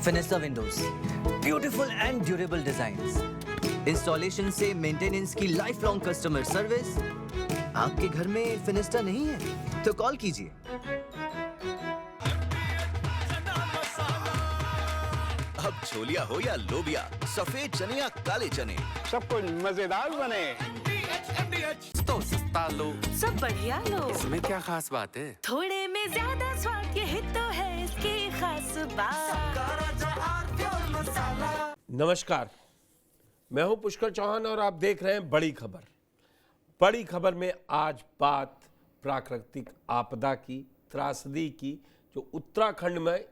फिनिस्टा windows, beautiful and durable designs, installation से maintenance की life long customer service. आपके घर में फिनिस्टा नहीं है तो कॉल कीजिए। अब छोलिया हो या लोबिया, सफेद चने या काले चने, सब कुछ मजेदार बने। तो सस्ता लो, सब बढ़िया लो। इसमें क्या खास बात है? थोड़े में ज्यादा स्वाद, यही तो है इसकी खास बात। नमस्कार, मैं हूं पुष्कर चौहान और आप देख रहे हैं बड़ी खबर। बड़ी खबर में आज बात प्राकृतिक आपदा की, त्रासदी की, जो उत्तराखंड में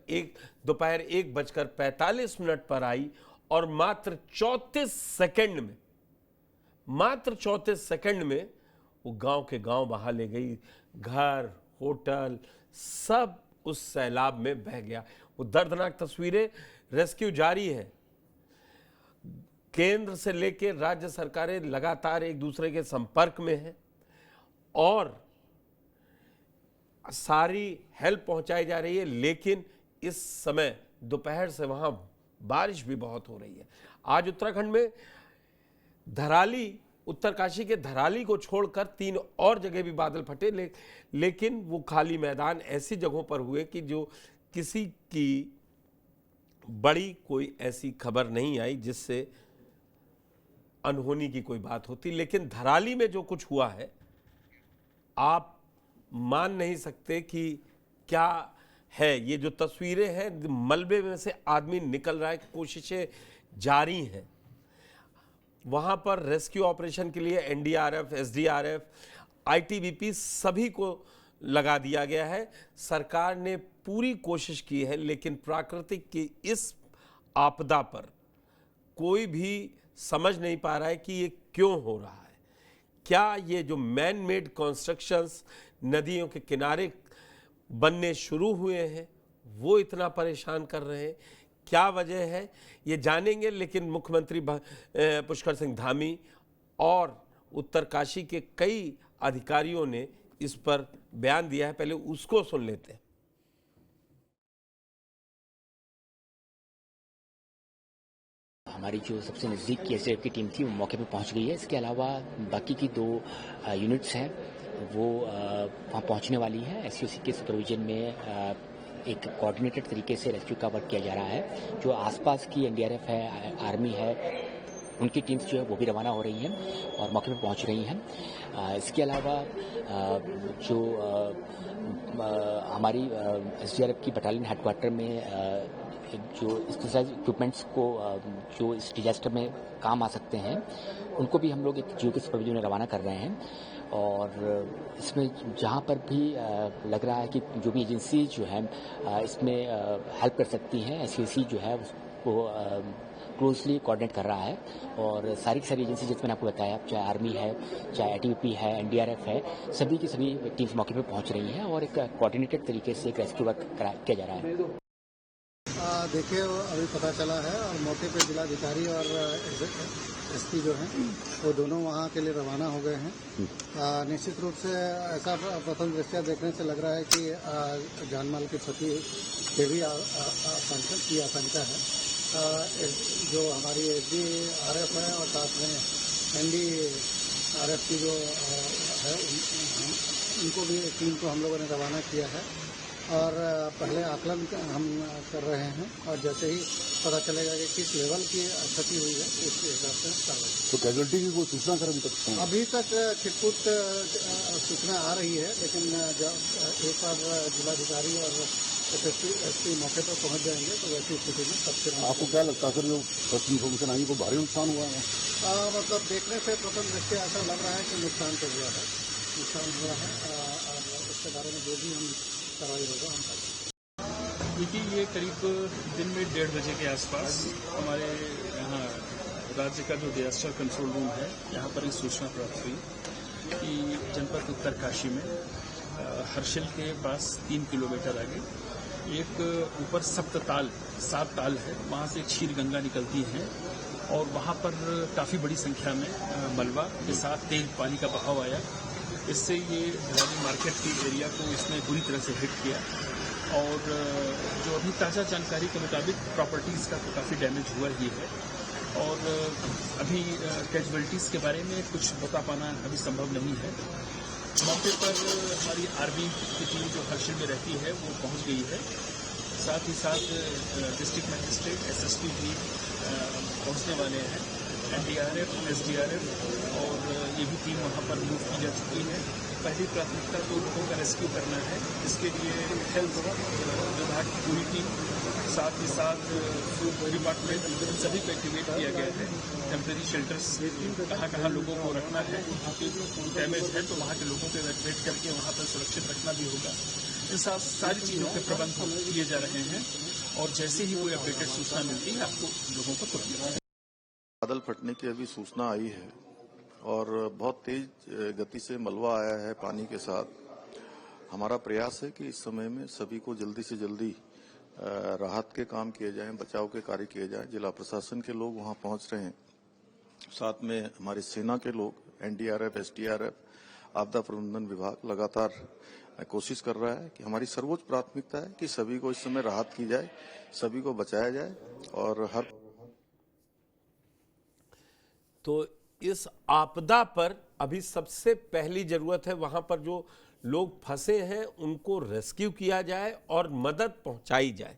दोपहर 1:45 पर आई और मात्र 34 सेकंड में वो गांव के गांव बहा ले गई। घर, होटल सब उस सैलाब में बह गया। वो दर्दनाक तस्वीरें, रेस्क्यू जारी है। केंद्र से लेकर राज्य सरकारें लगातार एक दूसरे के संपर्क में हैं और सारी हेल्प पहुंचाई जा रही है, लेकिन इस समय दोपहर से वहां बारिश भी बहुत हो रही है। आज उत्तराखंड में धराली, उत्तरकाशी के धराली को छोड़कर 3 और जगह भी बादल फटे, लेकिन वो खाली मैदान ऐसी जगहों पर हुए कि जो किसी की बड़ी कोई ऐसी खबर नहीं आई जिससे अनहोनी की कोई बात होती। लेकिन धराली में जो कुछ हुआ है, आप मान नहीं सकते कि क्या है। ये जो तस्वीरें हैं, मलबे में से आदमी निकल रहा है, कोशिशें जारी हैं। वहाँ पर रेस्क्यू ऑपरेशन के लिए एनडीआरएफ, एसडीआरएफ, आईटीबीपी सभी को लगा दिया गया है। सरकार ने पूरी कोशिश की है, लेकिन प्राकृतिक की इस आपदा पर कोई भी समझ नहीं पा रहा है कि ये क्यों हो रहा है। क्या ये जो मैन मेड कंस्ट्रक्शंस नदियों के किनारे बनने शुरू हुए हैं वो इतना परेशान कर रहे हैं? क्या वजह है ये जानेंगे, लेकिन मुख्यमंत्री पुष्कर सिंह धामी और उत्तरकाशी के कई अधिकारियों ने इस पर बयान दिया है। पहले उसको सुन लेते हैं। हमारी जो सबसे नज़दीक की एसडीआरएफ की टीम थी वो मौके पे पहुंच गई है। इसके अलावा बाकी की 2 यूनिट्स हैं वो वहाँ पहुंचने वाली है। एसओसी के सुपरविजन में एक कोऑर्डिनेटेड तरीके से रेस्क्यू का वर्क किया जा रहा है। जो आसपास की एनडीआरएफ है, आर्मी है, उनकी टीम्स जो है वो भी रवाना हो रही हैं और मौके पे पहुंच रही हैं। इसके अलावा जो हमारी एसडीआरएफ की बटालियन हेडक्वार्टर में जो एक्सरसाइज इक्विपमेंट्स को जो इस डिजास्टर में काम आ सकते हैं, उनको भी हम लोग एक जियो के सुपरविजन में रवाना कर रहे हैं। और इसमें जहाँ पर भी लग रहा है कि जो भी एजेंसी जो है इसमें हेल्प कर सकती हैं, एसओसी जो है उसको क्लोजली कोऑर्डिनेट कर रहा है। और सारी की सारी एजेंसी जिसमें मैंने आपको बताया, चाहे आर्मी है, चाहे आईटीबीपी है, एनडीआरएफ है, सभी की सभी टीम्स मौके पर पहुंच रही हैं और एक कोऑर्डिनेटेड तरीके से एक रेस्क्यू वर्क किया जा रहा है। देखिए, अभी पता चला है और मौके पे जिलाधिकारी और एसपी जो हैं वो दोनों वहाँ के लिए रवाना हो गए हैं। निश्चित रूप से ऐसा प्रथम दृष्टया देखने से लग रहा है कि जान माल की क्षति के भी आशंका है। जो हमारी एसडीआरएफ है और साथ में एनडीआरएफ की जो है उनको भी टीम को हम लोगों ने रवाना किया है और पहले आकलन हम कर रहे हैं और जैसे ही पता चलेगा कि किस लेवल की क्षति हुई है इस हिसाब से कार्रवाई। तो कैजुअल्टी की कोई सूचना सर अभी तक छिटपुट सूचना आ रही है, लेकिन जब एक बार जिलाधिकारी और एसपी मौके पर पहुंच जाएंगे तो वैसी स्थिति में सबसे आपको क्या लगता है सर, जो फर्स्ट इन्फॉर्मेशन आई को भारी नुकसान हुआ है? मतलब देखने से प्रथम दृष्टया ऐसा लग रहा है कि नुकसान तो हुआ है और उसके बारे में जो भी हम कार्रवाई होगा हम करेंगे। देखिए, ये करीब दिन में 1:30 बजे के आसपास हमारे यहाँ राज्य का जो डिजास्टर कंट्रोल रूम है, यहाँ पर एक सूचना प्राप्त हुई कि जनपद उत्तरकाशी में हर्षिल के पास 3 किलोमीटर आगे एक ऊपर 7 ताल है, वहाँ से एक क्षीर गंगा निकलती है और वहाँ पर काफ़ी बड़ी संख्या में मलबा के साथ तेज पानी का बहाव आया। इससे ये धराली मार्केट की एरिया को इसने बुरी तरह से हिट किया और जो अभी ताज़ा जानकारी के मुताबिक प्रॉपर्टीज़ का तो काफ़ी डैमेज हुआ ही है और अभी कैजुअलिटीज़ के बारे में कुछ बता पाना अभी संभव नहीं है। मौके पर हमारी आर्मी की टीम जो हर्षिल में रहती है वो पहुंच गई है। साथ ही साथ डिस्ट्रिक्ट मजिस्ट्रेट एसएसपी भी पहुंचने वाले हैं। एनडीआरएफ, एसडीआरएफ और ये भी टीम वहां पर मूव की जा चुकी है। पहली प्राथमिकता तो लोगों का रेस्क्यू करना है। इसके लिए हेल्थ विभाग की पूरी टीम, साथ ही साथ फूड डिपार्टमेंट, इन सभी को एक्टिवेट किया गया है। टेम्परेरी शेल्टर्स कहाँ लोगों को रखना है, क्योंकि डैमेज है तो वहाँ के लोगों को इवैक्यूएट करके वहाँ पर सुरक्षित रखना भी होगा। इन सारी चीज़ों के प्रबंध किए जा रहे हैं और जैसे ही कोई अपडेटेड सूचना मिलती है आपको लोगों को तुरंत। बादल फटने की अभी सूचना आई है और बहुत तेज गति से मलबा आया है पानी के साथ। हमारा प्रयास है कि इस समय में सभी को जल्दी से जल्दी राहत के काम किए जाएं, बचाव के कार्य किए जाएं। जिला प्रशासन के लोग वहां पहुंच रहे हैं, साथ में हमारी सेना के लोग, एनडीआरएफ, एसडीआरएफ, आपदा प्रबंधन विभाग लगातार कोशिश कर रहा है कि हमारी सर्वोच्च प्राथमिकता है कि सभी को इस समय राहत की जाए, सभी को बचाया जाए और हर तो इस आपदा पर अभी सबसे पहली जरूरत है वहां पर जो लोग फंसे हैं उनको रेस्क्यू किया जाए और मदद पहुंचाई जाए।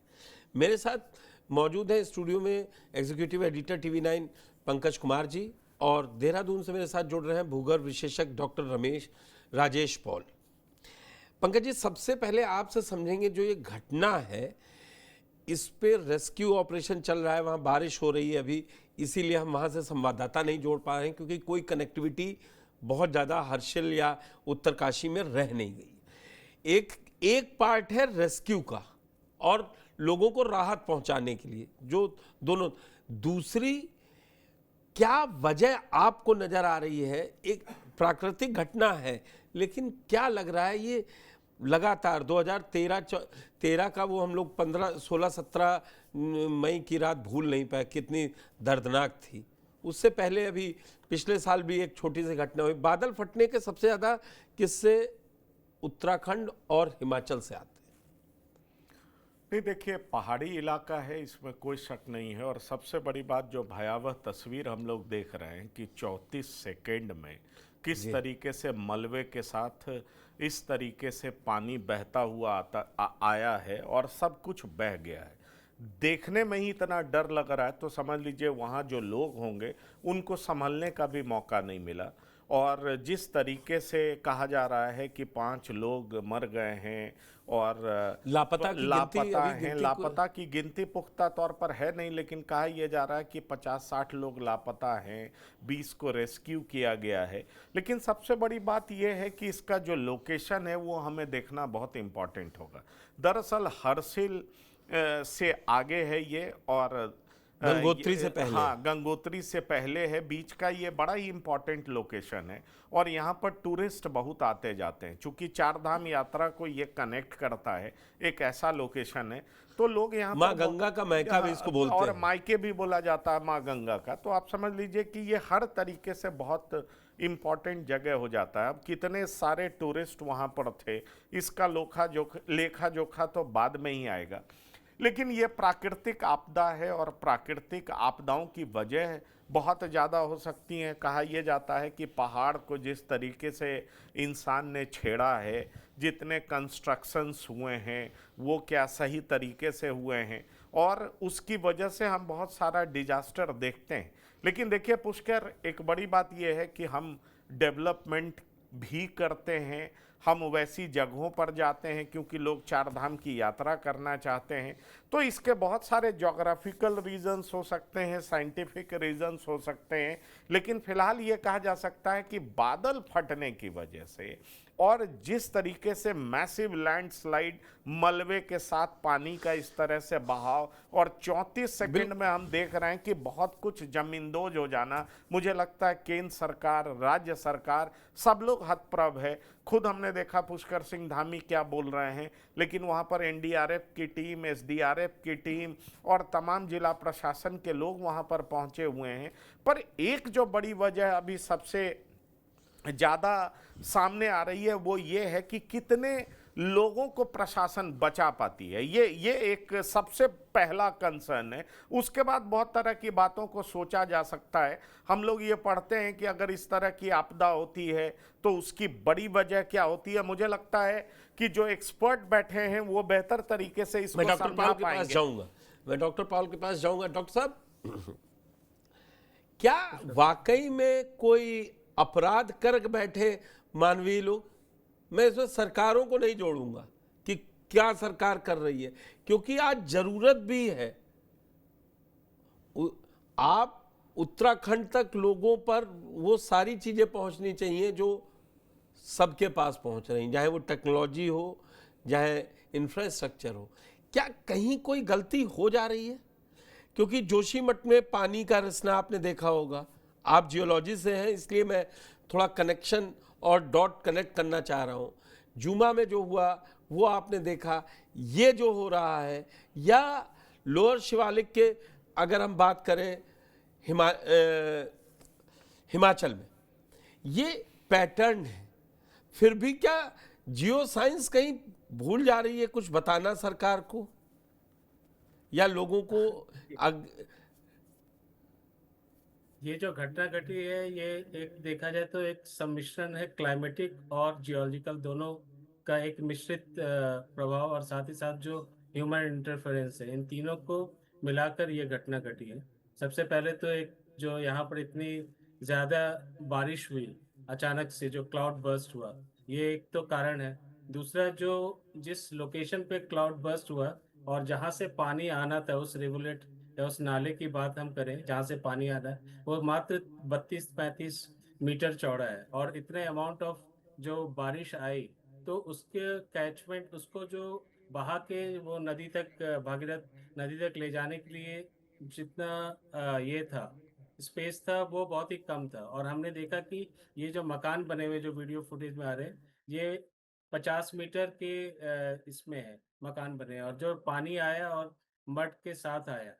मेरे साथ मौजूद है स्टूडियो में executive editor TV nine Pankaj Kumar ji और देहरादून से मेरे साथ जुड़ रहे हैं भूगर्भ विशेषज्ञ डॉक्टर राजेश पॉल। पंकज जी, सबसे पहले आपसे समझेंगे जो ये घटना है इस पे रेस्क्यू ऑपरेशन चल रहा है, वहाँ बारिश हो रही है अभी, इसीलिए हम वहाँ से संवाददाता नहीं जोड़ पा रहे हैं क्योंकि कोई कनेक्टिविटी बहुत ज़्यादा हर्षिल या उत्तरकाशी में रह नहीं गई। एक पार्ट है रेस्क्यू का और लोगों को राहत पहुंचाने के लिए जो दोनों, दूसरी क्या वजह आपको नजर आ रही है? एक प्राकृतिक घटना है लेकिन क्या लग रहा है ये लगातार 2013 का वो हम लोग 15, 16, 17 मई की रात भूल नहीं पाए, कितनी दर्दनाक थी। उससे पहले अभी पिछले साल भी एक छोटी सी घटना हुई। बादल फटने के सबसे ज़्यादा किस्से उत्तराखंड और हिमाचल से आते हैं। नहीं, देखिए, पहाड़ी इलाका है, इसमें कोई शक नहीं है। और सबसे बड़ी बात जो भयावह तस्वीर हम लोग देख रहे हैं कि 34 सेकेंड में किस तरीके से मलबे के साथ इस तरीके से पानी बहता हुआ आया है और सब कुछ बह गया है। देखने में ही इतना डर लग रहा है तो समझ लीजिए वहाँ जो लोग होंगे उनको संभलने का भी मौका नहीं मिला। और जिस तरीके से कहा जा रहा है कि 5 लोग मर गए हैं और लापता की गिनती पुख्ता तौर पर है नहीं, लेकिन कहा यह जा रहा है कि 50-60 लोग लापता हैं, 20 को रेस्क्यू किया गया है। लेकिन सबसे बड़ी बात यह है कि इसका जो लोकेशन है वो हमें देखना बहुत इम्पॉर्टेंट होगा। दरअसल हर्षिल से आगे है ये और गंगोत्री से पहले, हाँ, गंगोत्री से पहले है। बीच का ये बड़ा ही इम्पोर्टेंट लोकेशन है और यहाँ पर टूरिस्ट बहुत आते जाते हैं। चूंकि 4 धाम यात्रा को ये कनेक्ट करता है, एक ऐसा लोकेशन है, तो लोग यहाँ माँ गंगा का मायका भी इसको बोलते हैं और मायके भी बोला जाता है माँ गंगा का। तो आप समझ लीजिए कि ये हर तरीके से बहुत इम्पॉर्टेंट जगह हो जाता है। अब कितने सारे टूरिस्ट वहाँ पर थे, इसका लेखा जोखा तो बाद में ही आएगा। लेकिन ये प्राकृतिक आपदा है और प्राकृतिक आपदाओं की वजह बहुत ज़्यादा हो सकती हैं। कहा यह जाता है कि पहाड़ को जिस तरीके से इंसान ने छेड़ा है, जितने कंस्ट्रक्शंस हुए हैं वो क्या सही तरीके से हुए हैं और उसकी वजह से हम बहुत सारा डिजास्टर देखते हैं। लेकिन देखिए पुष्कर, एक बड़ी बात यह है कि हम डेवलपमेंट भी करते हैं, हम वैसी जगहों पर जाते हैं क्योंकि लोग 4 धाम की यात्रा करना चाहते हैं। तो इसके बहुत सारे ज्योग्राफिकल रीजंस हो सकते हैं, साइंटिफिक रीजंस हो सकते हैं, लेकिन फिलहाल ये कहा जा सकता है कि बादल फटने की वजह से और जिस तरीके से मैसिव लैंडस्लाइड, मलबे के साथ पानी का इस तरह से बहाव और 34 सेकंड में हम देख रहे हैं कि बहुत कुछ जमींदोज हो जाना, मुझे लगता है केंद्र सरकार, राज्य सरकार, सब लोग हतप्रभ है। खुद हमने देखा पुष्कर सिंह धामी क्या बोल रहे हैं, लेकिन वहाँ पर एनडीआरएफ की टीम, एसडीआरएफ की टीम और तमाम जिला प्रशासन के लोग वहाँ पर पहुँचे हुए हैं। पर एक जो बड़ी वजह अभी सबसे ज़्यादा सामने आ रही है वो ये है कि कितने लोगों को प्रशासन बचा पाती है? ये एक सबसे पहला कंसर्न है। उसके बाद बहुत तरह की बातों को सोचा जा सकता है। हम लोग ये पढ़ते हैं कि अगर इस तरह की आपदा होती है तो उसकी बड़ी वजह क्या होती है। मुझे लगता है कि जो एक्सपर्ट बैठे हैं वो बेहतर तरीके से इसको मैं डॉक्टर समझा पाल के पास पाएंगे। जाऊंगा। मैं डॉक्टर पाल के पास जाऊंगा। डॉक्टर साहब, क्या वाकई में कोई अपराध कर बैठे मानवीय लोग? मैं इसमें सरकारों को नहीं जोड़ूंगा कि क्या सरकार कर रही है, क्योंकि आज जरूरत भी है। आप उत्तराखंड तक लोगों पर वो सारी चीजें पहुंचनी चाहिए जो सबके पास पहुंच रही, चाहे वो टेक्नोलॉजी हो, चाहे इंफ्रास्ट्रक्चर हो। क्या कहीं कोई गलती हो जा रही है? क्योंकि जोशीमठ में पानी का रिसना आपने देखा होगा। आप जियोलॉजी से हैं, इसलिए मैं थोड़ा कनेक्शन और डॉट कनेक्ट करना चाह रहा हूँ। जुमा में जो हुआ वो आपने देखा, ये जो हो रहा है, या लोअर शिवालिक के अगर हम बात करें हिमाचल में, ये पैटर्न है। फिर भी क्या जियो साइंस कहीं भूल जा रही है कुछ बताना सरकार को या लोगों को? ये जो घटना घटी है ये एक देखा जाए तो एक सम्मिश्रण है, क्लाइमेटिक और जियोलॉजिकल दोनों का एक मिश्रित प्रभाव, और साथ ही साथ जो ह्यूमन इंटरफेरेंस है, इन तीनों को मिलाकर ये घटना घटी है। सबसे पहले तो एक जो यहाँ पर इतनी ज़्यादा बारिश हुई अचानक से, जो क्लाउड बर्स्ट हुआ, ये एक तो कारण है। दूसरा, जो जिस लोकेशन पे क्लाउड बर्स्ट हुआ और जहाँ से पानी आना था, उस रिवुलेट या उस नाले की बात हम करें जहाँ से पानी आना है, वो मात्र 32-35 मीटर चौड़ा है। और इतने अमाउंट ऑफ जो बारिश आई तो उसके कैचमेंट, उसको जो बहा के वो नदी तक, भागीरथ नदी तक ले जाने के लिए जितना ये था, स्पेस था, वो बहुत ही कम था। और हमने देखा कि ये जो मकान बने हुए जो वीडियो फुटेज में आ रहे हैं, ये 50 मीटर के इसमें है मकान बने, और जो पानी आया और मड के साथ आया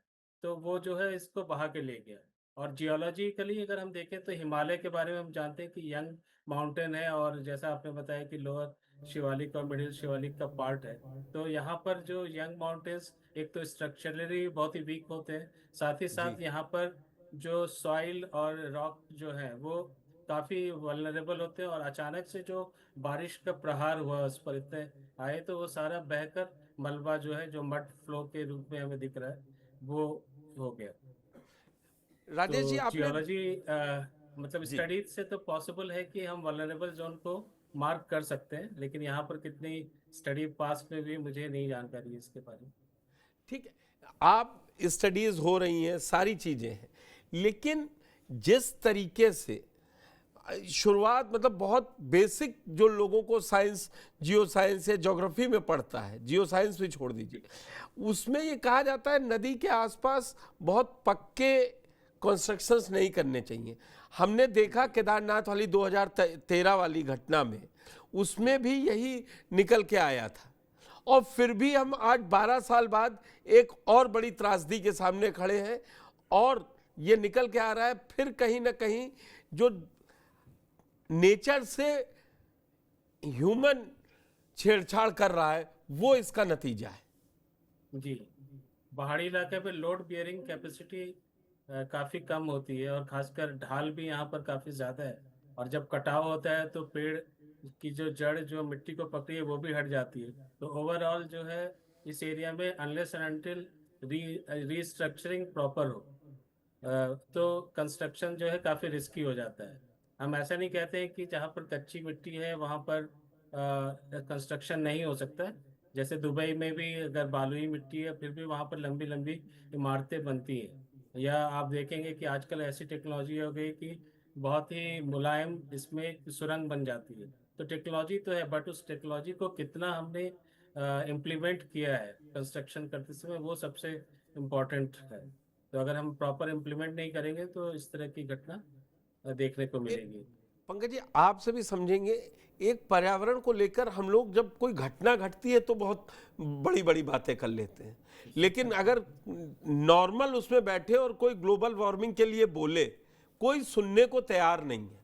तो वो जो है इसको बहा के ले गया। और जियोलॉजिकली अगर हम देखें तो हिमालय के बारे में हम जानते हैं कि यंग माउंटेन है, और जैसा आपने बताया कि लोअर शिवालिक और मिडिल शिवालिक का पार्ट है, तो यहाँ पर जो यंग माउंटेन्स एक तो स्ट्रक्चरली बहुत ही वीक होते हैं, साथ ही साथ यहाँ पर जो सॉइल और रॉक जो है वो काफ़ी वल्नरेबल होते हैं। और अचानक से जो बारिश का प्रहार हुआ उस पर इतने आए तो वो सारा बहकर मलबा जो है, जो मड फ्लो के रूप में हमें दिख रहा है, वो हो गया। राजेश जी, तो जियोलॉजी मतलब स्टडीज से तो पॉसिबल है कि हम वल्नरेबल जोन को मार्क कर सकते हैं, लेकिन यहाँ पर कितनी स्टडी पास में भी मुझे नहीं जानकारी है इसके बारे में। ठीक है, आप स्टडीज हो रही हैं, सारी चीजें हैं, लेकिन जिस तरीके से शुरुआत, मतलब बहुत बेसिक जो लोगों को साइंस, जियो साइंस या ज्योग्राफी में पढ़ता है, जियो साइंस भी छोड़ दीजिए, उसमें ये कहा जाता है नदी के आसपास बहुत पक्के कंस्ट्रक्शंस नहीं करने चाहिए। हमने देखा केदारनाथ वाली 2013 वाली घटना में, उसमें भी यही निकल के आया था। और फिर भी हम आज 12 साल बाद एक और बड़ी त्रासदी के सामने खड़े हैं, और ये निकल के आ रहा है फिर कहीं ना कहीं जो नेचर से ह्यूमन छेड़छाड़ कर रहा है, वो इसका नतीजा है। जी, पहाड़ी इलाके पे लोड बियरिंग कैपेसिटी काफ़ी कम होती है, और खासकर ढाल भी यहाँ पर काफ़ी ज़्यादा है। और जब कटाव होता है तो पेड़ की जो जड़ जो मिट्टी को पकड़ी है वो भी हट जाती है। तो ओवरऑल जो है इस एरिया में unless and until restructuring proper हो तो कंस्ट्रक्शन जो है काफ़ी रिस्की हो जाता है। हम ऐसा नहीं कहते हैं कि जहाँ पर कच्ची मिट्टी है वहाँ पर कंस्ट्रक्शन नहीं हो सकता। जैसे दुबई में भी अगर बालुई मिट्टी है फिर भी वहाँ पर लंबी लंबी इमारतें बनती हैं। या आप देखेंगे कि आजकल ऐसी टेक्नोलॉजी हो गई कि बहुत ही मुलायम इसमें सुरंग बन जाती है। तो टेक्नोलॉजी तो है, बट उस टेक्नोलॉजी को कितना हमने इम्प्लीमेंट किया है कंस्ट्रक्शन करते समय, वो सबसे इम्पोर्टेंट है। तो अगर हम प्रॉपर इम्प्लीमेंट नहीं करेंगे तो इस तरह की घटना देखने को मिलेगी। पंकज जी, आपसे भी समझेंगे, एक पर्यावरण को लेकर हम लोग जब कोई घटना घटती है तो बहुत बड़ी बड़ी बातें कर लेते हैं, लेकिन अगर नॉर्मल उसमें बैठे और कोई ग्लोबल वार्मिंग के लिए बोले, कोई सुनने को तैयार नहीं है।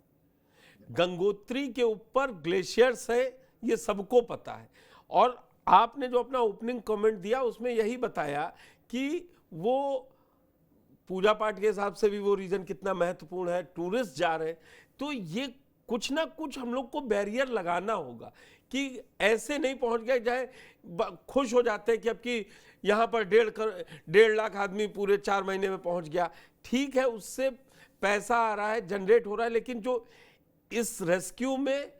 गंगोत्री के ऊपर ग्लेशियर्स है, ये सबको पता है, और आपने जो अपना ओपनिंग कमेंट दिया उसमें यही बताया कि वो पूजा पाठ के हिसाब से भी वो रीजन कितना महत्वपूर्ण है, टूरिस्ट जा रहे हैं, तो ये कुछ ना कुछ हम लोग को बैरियर लगाना होगा कि ऐसे नहीं पहुंच गए जाए खुश हो जाते हैं कि अब कि यहाँ पर 1.5 लाख आदमी पूरे 4 महीने में पहुंच गया। ठीक है, उससे पैसा आ रहा है, जनरेट हो रहा है, लेकिन जो इस रेस्क्यू में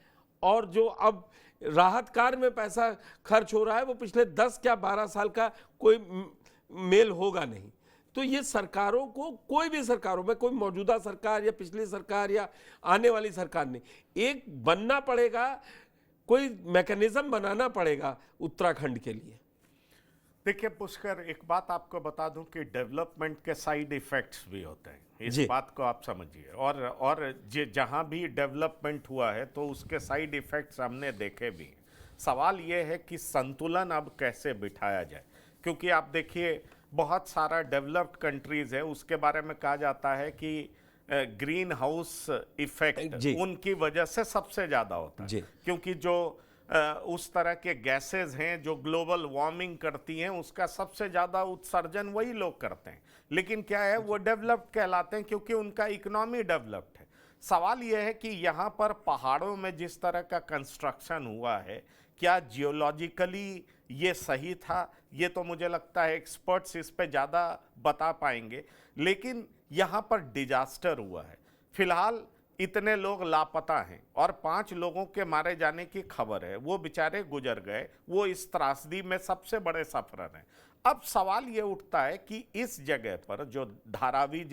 और जो अब राहत कार्य में पैसा खर्च हो रहा है वो पिछले 10 या 12 साल का कोई मेल होगा नहीं। तो ये सरकारों को, कोई भी सरकारों में, कोई मौजूदा सरकार या पिछली सरकार या आने वाली सरकार ने एक बनना पड़ेगा, कोई मैकेनिज्म बनाना पड़ेगा उत्तराखंड के लिए। देखिए पुष्कर, एक बात आपको बता दूं कि डेवलपमेंट के साइड इफेक्ट्स भी होते हैं, इस बात को आप समझिए। और जहां भी डेवलपमेंट हुआ है तो उसके साइड इफेक्ट्स हमने देखे भी हैं। सवाल ये है कि संतुलन अब कैसे बिठाया जाए, क्योंकि आप देखिए बहुत सारा डेवलप्ड कंट्रीज है, उसके बारे में कहा जाता है कि ग्रीन हाउस इफेक्ट उनकी वजह से सबसे ज्यादा होता है, क्योंकि जो उस तरह के गैसेस हैं जो ग्लोबल वार्मिंग करती हैं उसका सबसे ज्यादा उत्सर्जन वही लोग करते हैं। लेकिन क्या है, वो डेवलप्ड कहलाते हैं क्योंकि उनका इकोनॉमी डेवलप्ड है। सवाल यह है कि यहाँ पर पहाड़ों में जिस तरह का कंस्ट्रक्शन हुआ है, क्या जियोलॉजिकली ये सही था? ये तो मुझे लगता है एक्सपर्ट्स इस पे ज़्यादा बता पाएंगे। लेकिन यहाँ पर डिजास्टर हुआ है, फिलहाल इतने लोग लापता हैं और 5 लोगों के मारे जाने की खबर है। वो बेचारे गुजर गए, वो इस त्रासदी में सबसे बड़े सफरर हैं। अब सवाल ये उठता है कि इस जगह पर जो धराली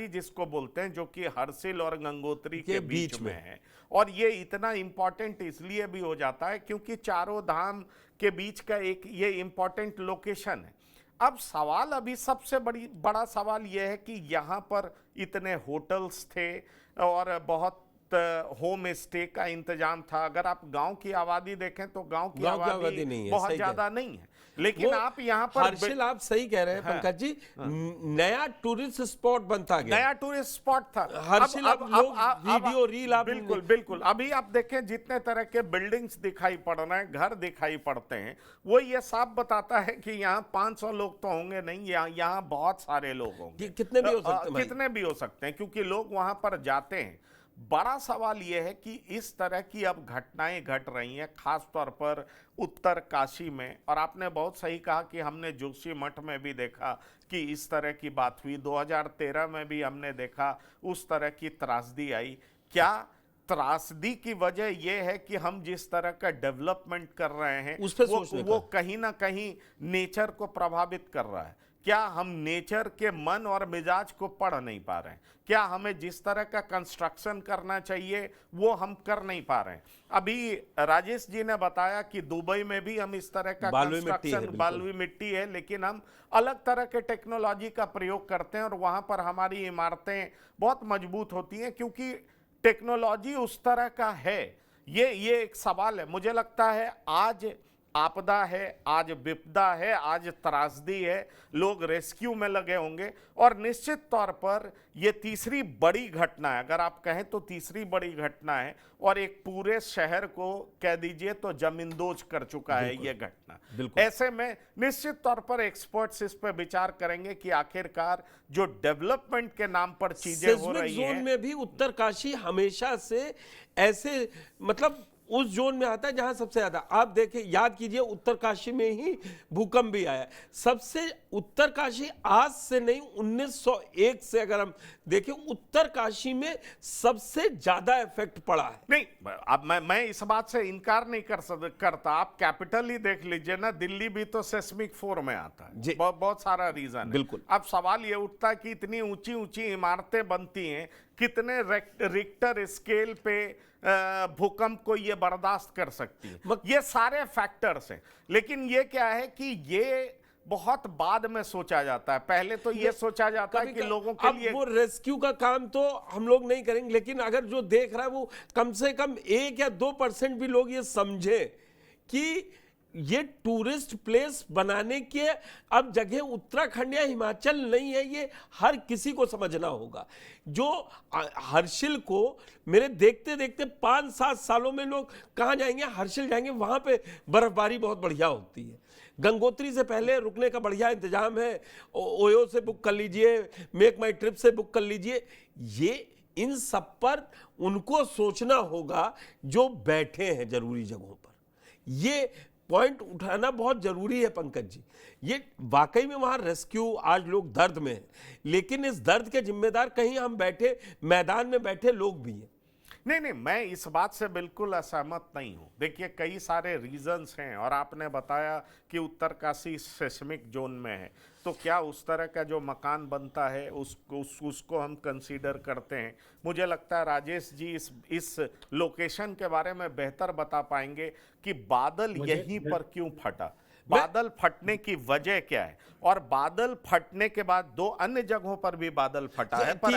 जिसको बोलते हैं, जो कि हरसिल और गंगोत्री के बीच में है, और ये इतना इंपॉर्टेंट इसलिए भी हो जाता है क्योंकि चारों धाम के बीच का एक ये इंपॉर्टेंट लोकेशन है। अब सवाल, अभी सबसे बड़ा सवाल यह है कि यहाँ पर इतने होटल्स थे और बहुत होम स्टे का इंतजाम था। अगर आप गांव की आबादी देखें तो गांव की आबादी नहीं है, बहुत ज्यादा नहीं है। लेकिन आप यहाँ पर हर्षिल, आप सही कह रहे हैं पंकज जी, नया टूरिस्ट स्पॉट बनता गया, नया टूरिस्ट स्पॉट था हर्षिल। अब लोग वीडियो रील, बिल्कुल अभी आप देखें जितने तरह के बिल्डिंग्स दिखाई पड़ रहे हैं, घर दिखाई पड़ते हैं, वो ये साफ बताता है कि यहाँ 500 लोग तो होंगे नहीं, यहाँ बहुत सारे लोग होंगे। कितने भी हो सकते हैं, कितने भी हो सकते हैं, क्योंकि लोग वहां पर जाते हैं। बड़ा सवाल यह है कि इस तरह की अब घटनाएं घट रही हैं, खास तौर पर उत्तर काशी में। और आपने बहुत सही कहा कि हमने जोशी मठ में भी देखा कि इस तरह की बात हुई, 2013 में भी हमने देखा उस तरह की त्रासदी आई। क्या त्रासदी की वजह यह है कि हम जिस तरह का डेवलपमेंट कर रहे हैं वो कहीं ना कहीं नेचर को प्रभावित कर रहा है? क्या हम नेचर के मन और मिजाज को पढ़ नहीं पा रहे हैं? क्या हमें जिस तरह का कंस्ट्रक्शन करना चाहिए वो हम कर नहीं पा रहे हैं? अभी राजेश जी ने बताया कि दुबई में भी हम इस तरह का कंस्ट्रक्शन, बालुई मिट्टी है, लेकिन हम अलग तरह के टेक्नोलॉजी का प्रयोग करते हैं और वहां पर हमारी इमारतें बहुत मजबूत होती हैं क्योंकि टेक्नोलॉजी उस तरह का है। ये एक सवाल है। मुझे लगता है आज आपदा है, आज विपदा है, आज त्रासदी है, लोग रेस्क्यू में लगे होंगे और निश्चित तौर पर ये तीसरी बड़ी घटना है, अगर आप कहें तो तीसरी बड़ी घटना है और एक पूरे शहर को कह दीजिए तो जमींदोज कर चुका है ये घटना। ऐसे में निश्चित तौर पर एक्सपर्ट्स इस पर विचार करेंगे कि आखिरकार जो डेवलपमेंट के नाम पर चीजें हो रही हैं, जोन में भी उत्तरकाशी हमेशा से ऐसे, मतलब उस जोन में आता है जहां सबसे ज्यादा, आप देखें, याद कीजिए उत्तरकाशी में ही भूकंप भी आया। सबसे उत्तरकाशी आज से नहीं, 1901 से अगर हम देखें उत्तरकाशी में सबसे ज्यादा इफेक्ट पड़ा है। नहीं, अब मैं इस बात से इनकार नहीं करता। आप कैपिटल ही देख लीजिए ना, दिल्ली भी तो सेस्मिक 4 में आता है, बहुत सारा रीजन। बिल्कुल। अब सवाल ये उठता है कि इतनी ऊंची ऊंची इमारतें बनती हैं, कितने रिक्टर स्केल पे भूकंप को ये बर्दाश्त कर सकती है? ये सारे फैक्टर्स हैं। लेकिन ये क्या है कि ये बहुत बाद में सोचा जाता है, पहले तो ये सोचा जाता है कि लोगों के लिए। वो रेस्क्यू का काम तो हम लोग नहीं करेंगे, लेकिन अगर जो देख रहा है वो कम से कम 1 या 2% भी लोग ये समझे कि ये टूरिस्ट प्लेस बनाने के अब जगह उत्तराखंड या हिमाचल नहीं है, ये हर किसी को समझना होगा। जो हर्षिल को मेरे देखते देखते 5-7 सालों में लोग कहाँ जाएंगे, हर्षिल जाएंगे, वहां पे बर्फबारी बहुत बढ़िया होती है। गंगोत्री से पहले रुकने का बढ़िया इंतजाम है, ओयो से बुक कर लीजिए, मेक माई ट्रिप से बुक कर लीजिए। ये इन सब पर उनको सोचना होगा जो बैठे हैं जरूरी जगहों पर। ये पॉइंट उठाना बहुत जरूरी है पंकज जी। ये वाकई में वहां रेस्क्यू, आज लोग दर्द में हैं, लेकिन इस दर्द के जिम्मेदार कहीं हम बैठे मैदान में बैठे लोग भी हैं। नहीं, मैं इस बात से बिल्कुल असहमत नहीं हूं। देखिए, कई सारे रीजंस हैं और आपने बताया कि उत्तरकाशी सेस्मिक जोन में है, तो क्या उस तरह का जो मकान बनता है उसको हम कंसीडर करते हैं? मुझे लगता है राजेश जी इस लोकेशन के बारे में बेहतर बता पाएंगे कि बादल यहीं पर क्यों फटा, बादल फटने की वजह क्या है, और बादल फटने के बाद 2 अन्य जगहों पर भी बादल फटा है, पर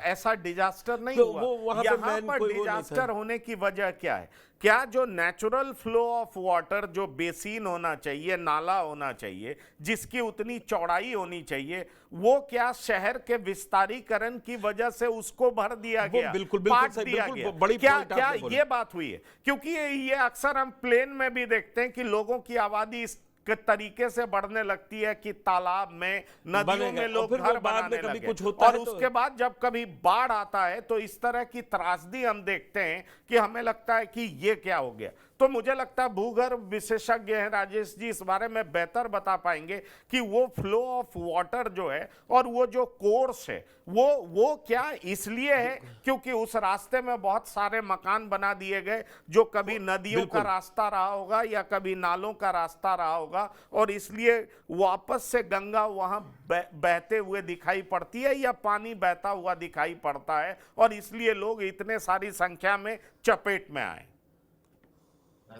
ऐसा डिजास्टर नहीं हुआ। यहाँ पर डिजास्टर होने की वजह क्या है? क्या जो नेचुरल फ्लो ऑफ वाटर, जो बेसिन होना चाहिए, नाला होना चाहिए, जिसकी उतनी चौड़ाई होनी चाहिए, वो क्या शहर के विस्तारीकरण की वजह से उसको भर दिया गया, पाट दिया गया? क्या ये बात हुई है? क्योंकि ये अक्सर हम प्लेन में भी देखते हैं कि लोगों की आबादी इस तरीके से बढ़ने लगती है कि तालाब में, नदियों में लोग घर बनाने लगे, और उसके बाद जब कभी बाढ़ आता है तो इस तरह की त्रासदी हम देखते हैं कि हमें लगता है कि ये क्या हो गया। तो मुझे लगता है भूगर्भ विशेषज्ञ हैं राजेश जी, इस बारे में बेहतर बता पाएंगे कि वो फ्लो ऑफ वाटर जो है और वो जो कोर्स है वो क्या इसलिए है क्योंकि उस रास्ते में बहुत सारे मकान बना दिए गए जो कभी नदियों का रास्ता रहा होगा या कभी नालों का रास्ता रहा होगा, और इसलिए वापस से गंगा वहां बहते हुए दिखाई पड़ती है या पानी बहता हुआ दिखाई पड़ता है, और इसलिए लोग इतने सारी संख्या में चपेट में आए।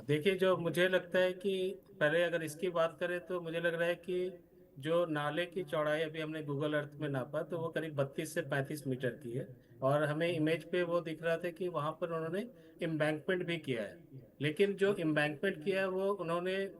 देखिए, जो मुझे लगता है कि पहले अगर इसकी बात करें तो मुझे लग रहा है कि जो नाले की चौड़ाई अभी हमने गूगल अर्थ में नापा तो वो करीब 32 से 35 मीटर की है, और हमें इमेज पे वो दिख रहा था कि वहाँ पर उन्होंने एम्बैंकमेंट भी किया है। लेकिन जो एम्बैंकमेंट किया है वो उन्होंने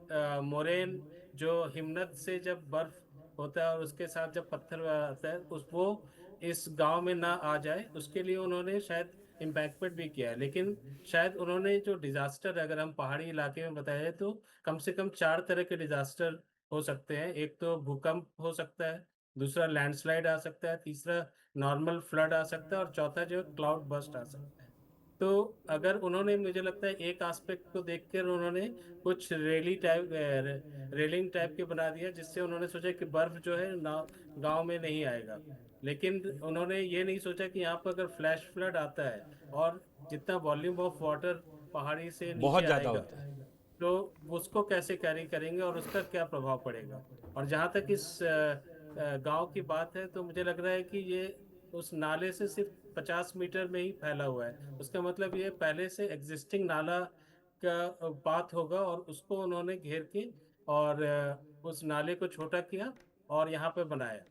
मोरेन, जो हिमनद से जब बर्फ होता है और उसके साथ जब पत्थर आता है वो इस गाँव में ना आ जाए, उसके लिए उन्होंने शायद इम्पैक्टमेंट भी किया है। लेकिन शायद उन्होंने जो डिजास्टर, अगर हम पहाड़ी इलाके में बताया है तो कम से कम 4 तरह के डिजास्टर हो सकते हैं। एक तो भूकंप हो सकता है, दूसरा लैंडस्लाइड आ सकता है, तीसरा नॉर्मल फ्लड आ सकता है, और चौथा जो क्लाउड बस्ट आ सकता है। तो अगर उन्होंने, मुझे लगता है एक एस्पेक्ट को देखकर उन्होंने कुछ रेलिंग टाइप के बना दिया, जिससे उन्होंने सोचा कि बर्फ जो है ना गाँव में नहीं आएगा। लेकिन उन्होंने ये नहीं सोचा कि यहाँ पर अगर फ्लैश फ्लड आता है और जितना वॉल्यूम ऑफ वाटर पहाड़ी से बहुत नीचे ज्यादा आएगा होता है, तो उसको कैसे कैरी करेंगे और उसका क्या प्रभाव पड़ेगा। और जहाँ तक इस गांव की बात है तो मुझे लग रहा है कि ये उस नाले से सिर्फ 50 मीटर में ही फैला हुआ है। उसका मतलब ये पहले से एग्जिस्टिंग नाला का बात होगा और उसको उन्होंने घेर के और उस नाले को छोटा किया और यहाँ पे बनाया।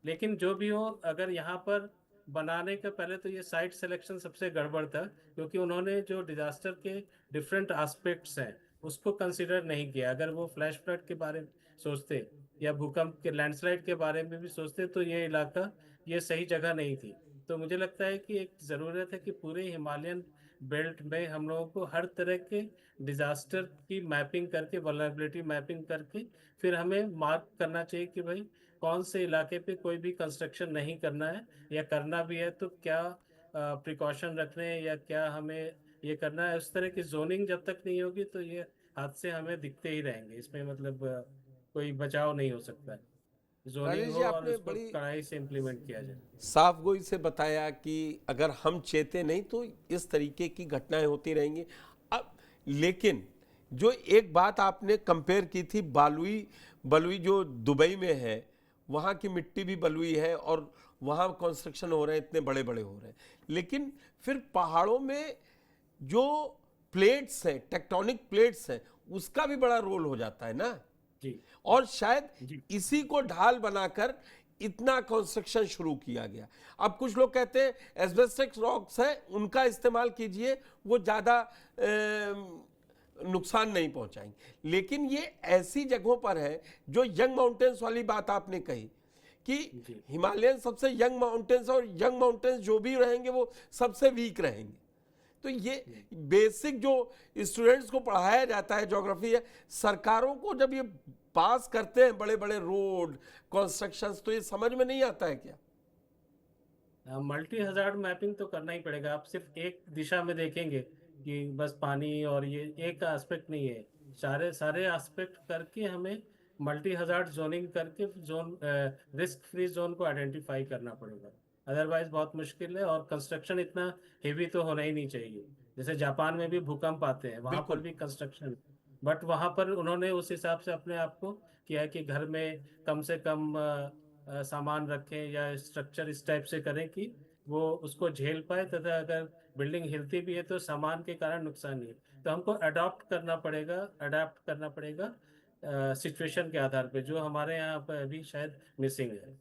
लेकिन जो भी हो, अगर यहाँ पर बनाने का पहले तो ये साइट सिलेक्शन सबसे गड़बड़ था, क्योंकि उन्होंने जो डिजास्टर के डिफरेंट एस्पेक्ट्स हैं उसको कंसिडर नहीं किया। अगर वो फ्लैश फ्लड के बारे में सोचते या भूकंप के, लैंडस्लाइड के बारे में भी सोचते तो ये इलाका, ये सही जगह नहीं थी। तो मुझे लगता है कि एक ज़रूरत है कि पूरे हिमालयन बेल्ट में हम लोगों को हर तरह के डिजास्टर की मैपिंग करके, वल्नरेबिलिटी मैपिंग करके, फिर हमें मार्क करना चाहिए कि भाई कौन से इलाके पे कोई भी कंस्ट्रक्शन नहीं करना है, या करना भी है तो क्या प्रिकॉशन रखने हैं या क्या हमें ये करना है। उस तरह की जोनिंग जब तक नहीं होगी तो ये हादसे हमें दिखते ही रहेंगे, इसमें मतलब कोई बचाव नहीं हो सकता है। जोनिंग हो और उसको कड़ाई से इम्प्लीमेंट किया जाए। साफ गोई से बताया कि अगर हम चेते नहीं तो इस तरीके की घटनाएं होती रहेंगी। अब लेकिन जो एक बात आपने कंपेयर की थी, बलुई जो दुबई में है, वहाँ की मिट्टी भी बलुई है और वहाँ कंस्ट्रक्शन हो रहे हैं, इतने बड़े बड़े हो रहे हैं। लेकिन फिर पहाड़ों में जो प्लेट्स हैं, टेक्टोनिक प्लेट्स हैं, उसका भी बड़ा रोल हो जाता है ना जी। और शायद इसी को ढाल बनाकर इतना कंस्ट्रक्शन शुरू किया गया। अब कुछ लोग कहते हैं एस्बेस्टस रॉक्स है, उनका इस्तेमाल कीजिए, वो ज़्यादा नुकसान नहीं पहुंचाएंगे। लेकिन ये ऐसी जगहों पर है जो यंग माउंटेन्स वाली बात आपने कही कि हिमालयन सबसे यंग माउंटेन्स, और यंग माउंटेन्स जो भी रहेंगे वो सबसे वीक रहेंगे। तो ये बेसिक जो स्टूडेंट्स को पढ़ाया जाता है ज्योग्राफी है, सरकारों को जब ये पास करते हैं बड़े बड़े रोड कंस्ट्रक्शंस, तो ये समझ में नहीं आता है क्या? मल्टी हजार्ड मैपिंग तो करना ही पड़ेगा। आप सिर्फ एक दिशा में देखेंगे कि बस पानी और ये एक एस्पेक्ट नहीं है, सारे एस्पेक्ट करके हमें मल्टी हजार्ड जोनिंग करके जोन रिस्क फ्री जोन को आइडेंटिफाई करना पड़ेगा, अदरवाइज बहुत मुश्किल है। और कंस्ट्रक्शन इतना हेवी तो होना ही नहीं चाहिए। जैसे जापान में भी भूकंप आते हैं, वहां पर भी कंस्ट्रक्शन, बट वहां पर उन्होंने उस हिसाब से अपने आप को किया है कि घर में कम से कम सामान रखें या स्ट्रक्चर इस टाइप से करें कि वो उसको झेल पाए, तथा अगर बिल्डिंग हिलती भी है तो सामान के कारण नुकसान नहीं है। तो हमको अडॉप्ट करना पड़ेगा सिचुएशन के आधार पे, जो हमारे यहाँ पर अभी शायद मिसिंग है।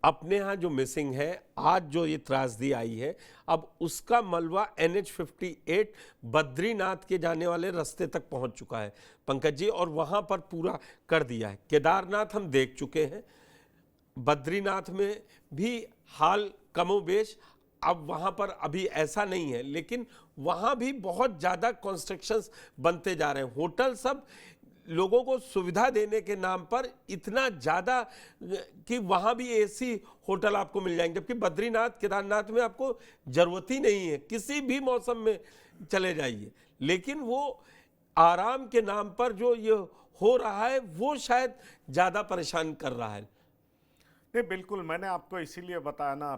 अपने यहाँ जो मिसिंग है, आज जो ये त्रासदी आई है, अब उसका मलबा NH58 बद्रीनाथ के जाने वाले रास्ते तक पहुंच चुका है पंकज जी, और वहां पर पूरा कर दिया है। केदारनाथ हम देख चुके हैं, बद्रीनाथ में भी हाल कमोबेश, अब वहाँ पर अभी ऐसा नहीं है, लेकिन वहाँ भी बहुत ज़्यादा कंस्ट्रक्शंस बनते जा रहे हैं। होटल सब लोगों को सुविधा देने के नाम पर इतना ज़्यादा कि वहाँ भी AC होटल आपको मिल जाएंगे, जबकि बद्रीनाथ केदारनाथ में आपको ज़रूरत ही नहीं है, किसी भी मौसम में चले जाइए। लेकिन वो आराम के नाम पर जो ये हो रहा है वो शायद ज़्यादा परेशान कर रहा है। नहीं, बिल्कुल, मैंने आपको इसीलिए बताया ना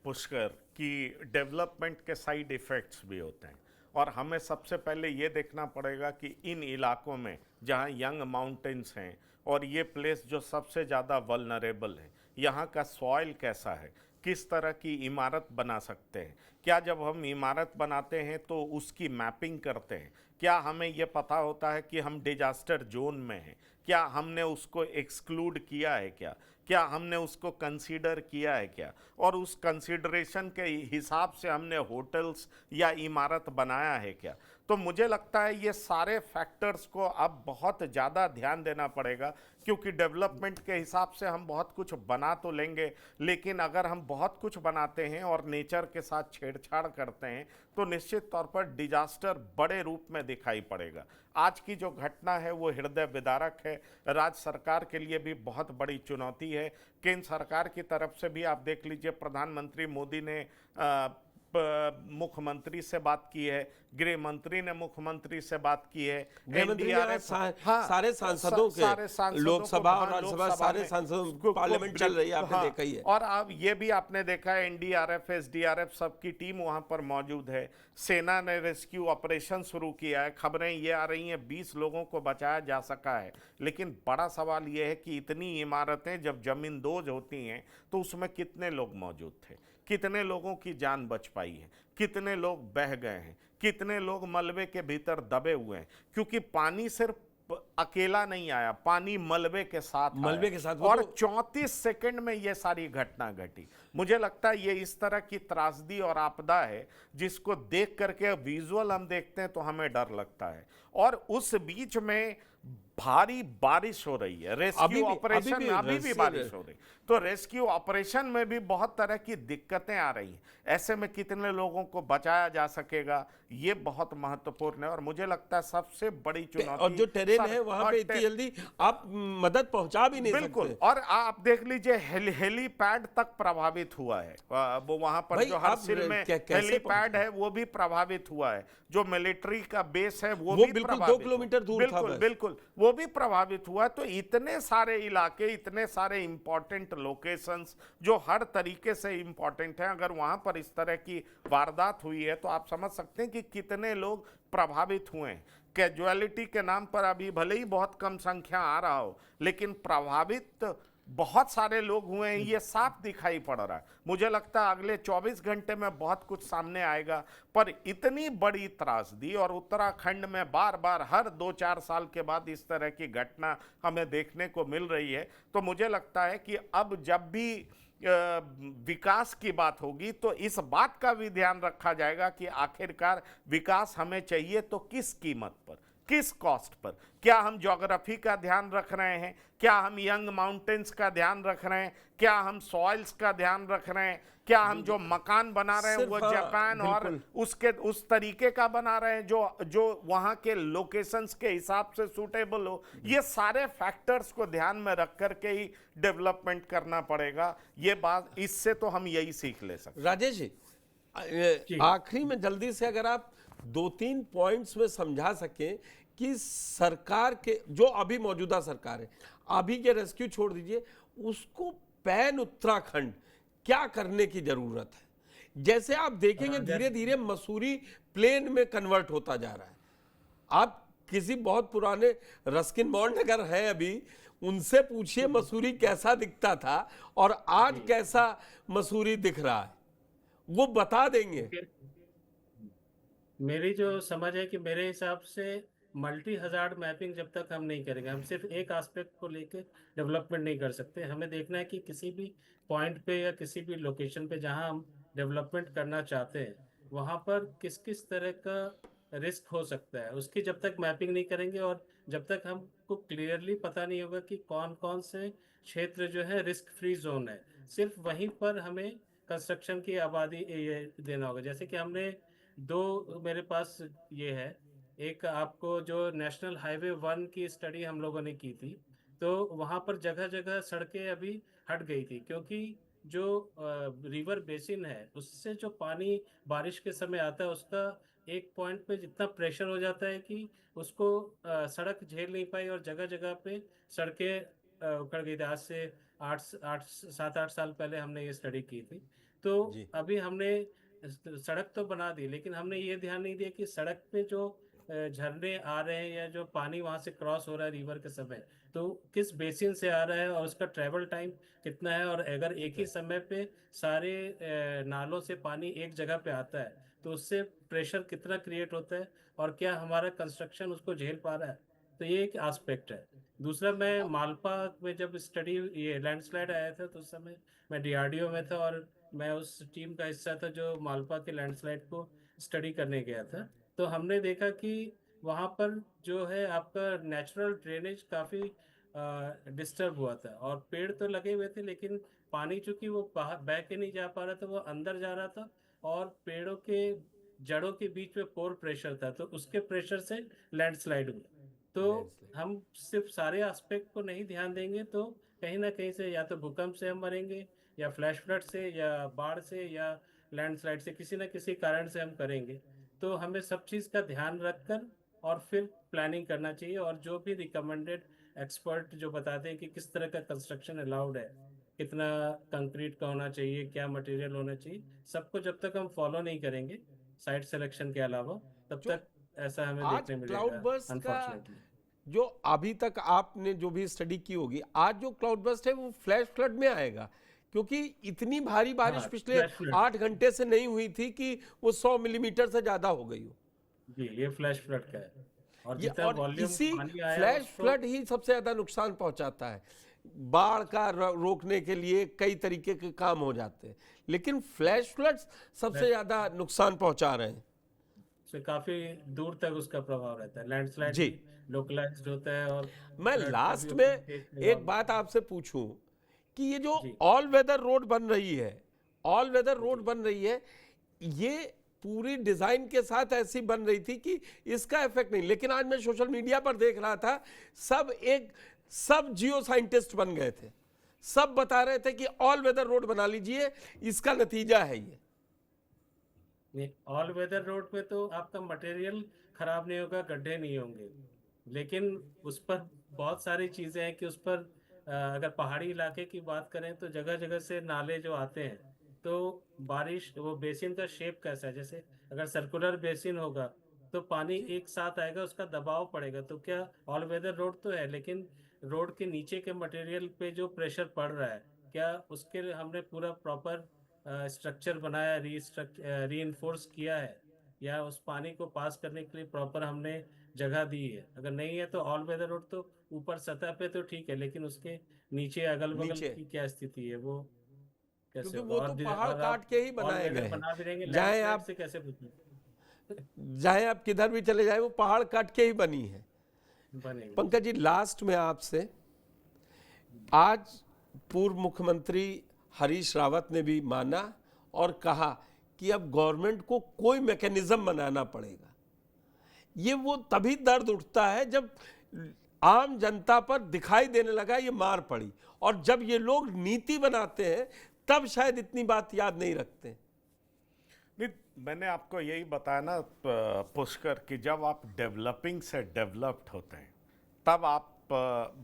पुष्कर कि डेवलपमेंट के साइड इफ़ेक्ट्स भी होते हैं, और हमें सबसे पहले ये देखना पड़ेगा कि इन इलाकों में जहाँ यंग माउंटेन्स हैं और ये प्लेस जो सबसे ज़्यादा वल्नरेबल है, यहाँ का सॉइल कैसा है, किस तरह की इमारत बना सकते हैं। क्या जब हम इमारत बनाते हैं तो उसकी मैपिंग करते हैं? क्या हमें ये पता होता है कि हम डिजास्टर जोन में हैं? क्या हमने उसको एक्सक्लूड किया है क्या हमने उसको कंसीडर किया है क्या? और उस कंसीडरेशन के हिसाब से हमने होटल्स या इमारत बनाया है क्या? तो मुझे लगता है ये सारे फैक्टर्स को अब बहुत ज़्यादा ध्यान देना पड़ेगा, क्योंकि डेवलपमेंट के हिसाब से हम बहुत कुछ बना तो लेंगे, लेकिन अगर हम बहुत कुछ बनाते हैं और नेचर के साथ छेड़छाड़ करते हैं तो निश्चित तौर पर डिजास्टर बड़े रूप में दिखाई पड़ेगा। आज की जो घटना है वो हृदय विदारक है, राज्य सरकार के लिए भी बहुत बड़ी चुनौती है। केंद्र सरकार की तरफ से भी आप देख लीजिए, प्रधानमंत्री मोदी ने मुख्यमंत्री से बात की है, गृह मंत्री ने मुख्यमंत्री से बात की है, NDRF सारे सांसदों के, लोकसभा और राज्यसभा सारे सांसदों, पार्लियामेंट चल रही है, आपने देखा ही है। और अब ये भी आपने देखा है NDRF SDRF सबकी टीम वहां पर मौजूद है। सेना ने रेस्क्यू ऑपरेशन शुरू किया है। खबरें ये आ रही हैं 20 लोगों को बचाया जा सका है, लेकिन बड़ा सवाल ये है कि इतनी इमारतें जब जमींदोज होती हैं तो उसमें कितने लोग मौजूद थे, कितने लोगों की जान बच पाई है, कितने लोग बह गए हैं, कितने लोग मलबे के भीतर दबे हुए हैं, क्योंकि पानी सिर्फ अकेला नहीं आया, पानी मलबे के साथ और 34 सेकंड में ये सारी घटना घटी। मुझे लगता है ये इस तरह की त्रासदी और आपदा है जिसको देख करके विजुअल हम देखते हैं तो हमें डर लगता है। और उस बीच में भारी बारिश हो रही है, रेस्क्यू ऑपरेशन में अभी भी बारिश हो रही, तो रेस्क्यू ऑपरेशन में भी बहुत तरह की दिक्कतें आ रही हैं। ऐसे में कितने लोगों को बचाया जा सकेगा, ये बहुत महत्वपूर्ण है। और मुझे लगता है सबसे बड़ी चुनौती, और जो टेरेन है वहां पे इतनी जल्दी आप मदद पहुंचा भी नहीं बिल्कुल सकते। और आप देख लीजिए हेलीपैड तक प्रभावित हुआ है, वो वहां पर जो हरसिल में हेलीपैड है वो भी प्रभावित हुआ है, जो मिलिट्री का बेस है वो भी बिल्कुल 2 किलोमीटर दूर था, बिल्कुल वो भी प्रभावित हुआ। तो इतने सारे इलाके, इतने सारे इंपॉर्टेंट लोकेशंस जो हर तरीके से इंपॉर्टेंट हैं, अगर वहां पर इस तरह की वारदात हुई है तो आप समझ सकते हैं कि कितने लोग प्रभावित हुए हैं। कैजुअलिटी के नाम पर अभी भले ही बहुत कम संख्या आ रहा हो, लेकिन प्रभावित बहुत सारे लोग हुए हैं, ये साफ दिखाई पड़ रहा है। मुझे लगता है अगले 24 घंटे में बहुत कुछ सामने आएगा। पर इतनी बड़ी त्रासदी, और उत्तराखंड में बार बार हर 2-4 साल के बाद इस तरह की घटना हमें देखने को मिल रही है, तो मुझे लगता है कि अब जब भी विकास की बात होगी तो इस बात का भी ध्यान रखा जाएगा कि आखिरकार विकास हमें चाहिए तो किस कीमत पर, किस कॉस्ट पर। क्या हम ज्योग्राफी का ध्यान रख रहे हैं, क्या हम यंग माउंटेन्स का ध्यान रख रहे हैं, क्या हम सॉइल्स का ध्यान रख रहे हैं, क्या हम जो मकान बना रहे हैं वो जापान और उसके उस तरीके का बना रहे हैं जो वहां के लोकेशंस के हिसाब से सूटेबल हो। ये सारे फैक्टर्स को ध्यान में रख करके ही डेवलपमेंट करना पड़ेगा। ये बात, इससे तो हम यही सीख ले सकते। राजेश जी, आखिरी में जल्दी से अगर आप 2-3 पॉइंट्स में समझा सकें कि सरकार के जो अभी मौजूदा सरकार है, अभी के रेस्क्यू छोड़ दीजिए, उसको पैन उत्तराखंड क्या करने की जरूरत है। जैसे आप देखेंगे धीरे धीरे मसूरी प्लेन में कन्वर्ट होता जा रहा है। आप किसी बहुत पुराने रस्किन बॉन्ड अगर है अभी, उनसे पूछिए मसूरी कैसा दिखता था और आज कैसा मसूरी दिख रहा है, वो बता देंगे। मेरी जो समझ है कि मेरे हिसाब से मल्टी हजार्ड मैपिंग जब तक हम नहीं करेंगे, हम सिर्फ एक एस्पेक्ट को लेकर डेवलपमेंट नहीं कर सकते। हमें देखना है कि किसी भी पॉइंट पे या किसी भी लोकेशन पे जहां हम डेवलपमेंट करना चाहते हैं, वहां पर किस किस तरह का रिस्क हो सकता है, उसकी जब तक मैपिंग नहीं करेंगे और जब तक हमको क्लियरली पता नहीं होगा कि कौन कौन से क्षेत्र जो है रिस्क फ्री जोन है, सिर्फ वहीं पर हमें कंस्ट्रक्शन की आबादी ये देना होगा। जैसे कि हमने दो, मेरे पास ये है, एक आपको जो नेशनल हाईवे 1 की स्टडी हम लोगों ने की थी, तो वहाँ पर जगह जगह सड़कें अभी हट गई थी क्योंकि जो रिवर बेसिन है उससे जो पानी बारिश के समय आता है उसका एक पॉइंट पे जितना प्रेशर हो जाता है कि उसको सड़क झेल नहीं पाई और जगह जगह पे सड़कें उखड़ गई थी। आज से 7-8 साल पहले हमने ये स्टडी की थी। तो अभी हमने सड़क तो बना दी, लेकिन हमने ये ध्यान नहीं दिया कि सड़क पे जो झरने आ रहे हैं या जो पानी वहां से क्रॉस हो रहा है रिवर के समय, तो किस बेसिन से आ रहा है और उसका ट्रेवल टाइम कितना है, और अगर एक ही समय पे सारे नालों से पानी एक जगह पे आता है तो उससे प्रेशर कितना क्रिएट होता है और क्या हमारा कंस्ट्रक्शन उसको झेल पा रहा है। तो ये एक एस्पेक्ट है। दूसरा, मैं मालपा में जब स्टडी ये लैंडस्लाइड आया था तो उस समय मैं डीआरडीओ में था और मैं उस टीम का हिस्सा था जो मालपा के लैंडस्लाइड को स्टडी करने गया था। तो हमने देखा कि वहाँ पर जो है आपका नेचुरल ड्रेनेज काफ़ी डिस्टर्ब हुआ था और पेड़ तो लगे हुए थे, लेकिन पानी चूंकि वो बाहर बह के नहीं जा पा रहा था, वो अंदर जा रहा था और पेड़ों के जड़ों के बीच में पोर प्रेशर था, तो उसके प्रेशर से लैंडस्लाइड हुआ। तो हम सिर्फ सारे एस्पेक्ट को नहीं ध्यान देंगे तो कहीं ना कहीं से या तो भूकंप से हम मरेंगे या फ्लैश फ्लड से या बाढ़ से या लैंडस्लाइड से, किसी न किसी कारण से हम करेंगे। तो हमें सब चीज़ का ध्यान रखकर और फिर प्लानिंग करना चाहिए, और जो भी रिकमेंडेड एक्सपर्ट जो बताते हैं कि किस तरह का कंस्ट्रक्शन अलाउड है, कितना कंक्रीट का होना चाहिए, क्या मटेरियल होना चाहिए, सबको जब तक हम फॉलो नहीं करेंगे साइट सिलेक्शन के अलावा, तब तक ऐसा हमें देखने मिलेगा अनफॉर्चुनेटली। जो अभी तक आपने जो भी स्टडी की होगी, आज जो क्लाउड बर्स्ट है वो फ्लैश फ्लड में आएगा, क्योंकि इतनी भारी बारिश पिछले 8 घंटे से नहीं हुई थी कि वो 100 मिलीमीटर से ज्यादा हो गई हो। जी, ये फ्लैश फ्लड का है और इसी फ्लैश फ्लड ही सबसे ज्यादा नुकसान पहुंचाता है। बाढ़ का रोकने के लिए कई तरीके के काम हो जाते हैं, लेकिन फ्लैश फ्लड सबसे ज्यादा नुकसान पहुंचा रहे हैं। से काफी दूर तक उसका प्रभाव रहता है। लैंडस्लाइड जी लोकलाइज्ड होता है। और मैं लास्ट में एक बात आपसे पूछूं कि ये जो ऑल वेदर रोड बन रही है, ये पूरी डिजाइन के साथ ऐसी बन रही थी कि इसका इफेक्ट नहीं, लेकिन आज मैं सोशल मीडिया पर देख रहा था सब जियो साइंटिस्ट बन गए थे, सब बता रहे थे कि ऑल वेदर रोड बना लीजिए, इसका नतीजा है ये। ऑल वेदर रोड पे तो आपका मटेरियल खराब नहीं होगा, गड्ढे नहीं होंगे, लेकिन उस पर बहुत सारी चीजें हैं कि उस पर अगर पहाड़ी इलाके की बात करें तो जगह जगह से नाले जो आते हैं, तो बारिश वो बेसिन का शेप कैसा है, जैसे अगर सर्कुलर बेसिन होगा तो पानी एक साथ आएगा, उसका दबाव पड़ेगा। तो क्या ऑल वेदर रोड तो है, लेकिन रोड के नीचे के मटेरियल पे जो प्रेशर पड़ रहा है, क्या उसके लिए हमने पूरा प्रॉपर स्ट्रक्चर बनाया, रीइंफोर्स किया है, या उस पानी को पास करने के लिए प्रॉपर हमने जगह दी है? अगर नहीं है तो ऑल वेदर रोड तो ऊपर सतह पे तो ठीक है, लेकिन उसके नीचे अगल बगल की क्या स्थिति है वो कैसे क्योंकि होगा? वो और तो दिन- पहाड़ और काट आप के ही बनाए already गए बना भी देंगे, हैं। चाहे लैंडस्लाइड आप से कैसे पूछें? चाहे आप किधर भी चले जाए, वो पहाड़ काट के ही बनी है। बनेंगे। पंकज जी, लास्ट में आपसे, आज पूर्व मुख्यमंत्री हरीश रावत ने भी माना और कहा कि अब गवर्नमेंट को कोई मैकेनिज्म बनाना पड़ेगा। ये वो तभी दर्द उठता है जब आम जनता पर दिखाई देने लगा ये मार पड़ी, और जब ये लोग नीति बनाते हैं तब शायद इतनी बात याद नहीं रखते। नहीं, मैंने आपको यही बताया ना पुष्कर, कि जब आप डेवलपिंग से डेवलप्ड होते हैं तब आप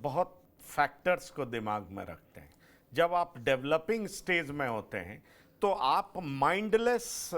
बहुत फैक्टर्स को दिमाग में रखते हैं। जब आप डेवलपिंग स्टेज में होते हैं तो आप माइंडलेस